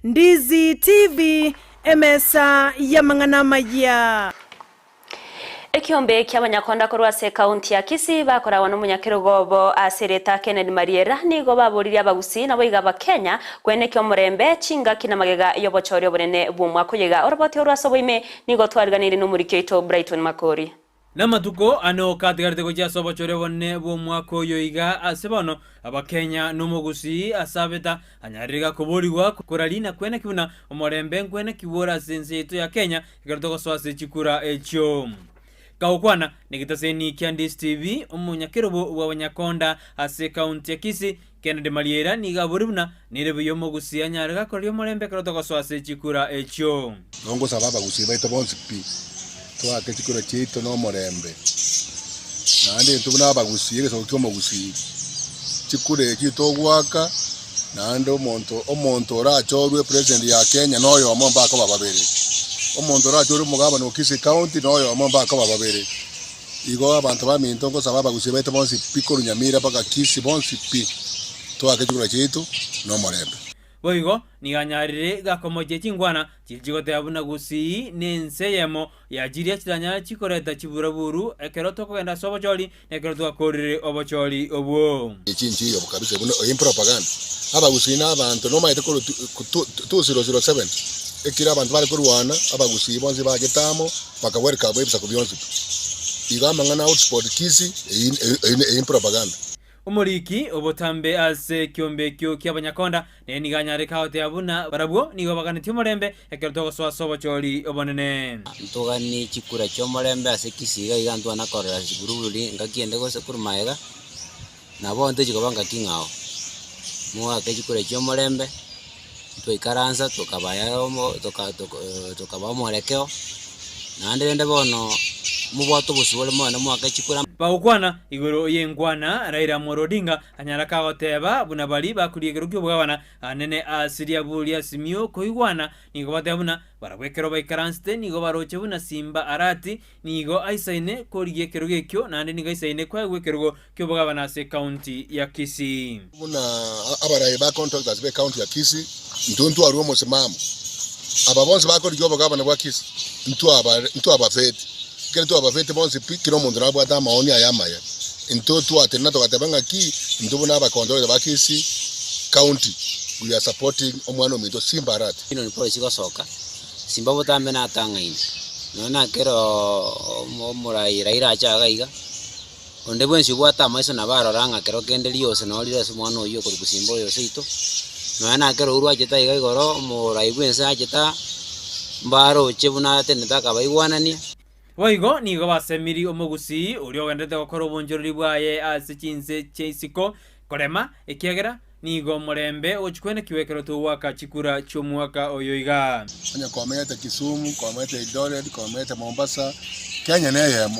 Ndizi TV emesa ya mang'ana maya. Ekiombe kia banyakonda korwase kaunti ya Kisii bakorawa n'umunyakirugobo asereta Kennedy Mariera nigo baburiria abagusi nabo igaba Kenya kwenekyo murembe chinga kina magega yobochori obonene bumwa kuyega oroboti orwasoboime nigo twariganire n'umurikito Brighton Makori. Namatuko ano katigarite gocha sobochore bonne bumwaka oyoiga asebono abakenya n'umugusi asabeta anyarira kuborigwa kuralina kwene kibuna omorembe kwene kibora senseto ya Kenya igarito goswase chikura echo kaukwana nigitaseni Ndizi TV umunyakirobo wa banyakonda ase kaunti ya Kisii Kennedy Mariera niga buribuna nirebe yomugusi anyarira koryo morembe garito goswase chikura echo ngongo sababa gusiba bonsipi twake chikura chito no morembe nande tubuna abagusiye so kyomo gusi chikure chito gwaka nande omonto orachorwe president ya Kenya noyo omomba ko bababere omonto orachorwe mugabano no Kisii county noyo omomba ko bababere igo abantu baminto ngo sababa gusiye bete bonsi pikoro nyamira paka Kisii bonsi pi twake chikura chito no morembe boigo niganyarire gakomoje chingwana chijigote abuna gusi nenseyemo yajiria chiranya chikoreta chiburaburu ekeroto kogenda sobocholi ekeroto akorire obocholi obwo ichinji yo kabisa buno impropaganda abagusi n'abantu no maite ko 2007 ekira abantu bari kurwana abagusi bonzi bagetamo bakawereka websa kubyonzi igamangana outsport Kisii impropaganda umuriki obotambe ase kyombekyo ky'abanyakonda neniganyare kaote abuna barabwo nigo baganiti murembe ekeroto goswa sobocholi obonene ntugani chikura cyo murembe ase Kisii igantu anakorera siguruburi ngakiende gose kurumaega nabo nte chikobanga kingao muwa ke chikura cyo murembe twikaranza tukabayayo tukaba morekeo nande bono mubwato busubole mwana mwaka chikura baukwana igoro yengwana Raila Amolo Odinga anyaraka goteba buna bali bakuriyegerukyo bwabana anene asiria bulia simio koigwana nigo batebuna barabwekero baikaranste nigo baroche buna simba arati nigo aisaine koriyekero gekyo nande nigo aisaine kwegwekergo kyo bwabana se county ya Kisii buna abaraye ba contractors be county ya Kisii ntuntu ari omosemamo ababonse bakoriyo bwabana bwa Kisii ntu abafete kile tu abafete bonse pikiro mundu nabo ata maoni ayamaya into tu atena to katabanga ki ndubu na ba control ba Kisii county we are supporting omwana omito Simba Arati ino ni police gosoka Simba botambe na tangaini nona kero murai Raila achaga iga onde bwensi bwata maiso na baroranga kero kende liose no lirase mwana oyo kuri kusimbo yo seito nona kero urwa cheta iga igoro murai bwensi acheta mbaro chebuna teneta kabaigwanania Waigo nigo basemiri omugusi uri ogendete gukora ubunjururi bwaye ase chinse cheisiko korema ekiagera nigo murembe ochikwene kiwekero tuwaka chikura cy'umwaka oyoiga anya komete Kisumu komete Eldoret komete Mombasa Kenya neyemo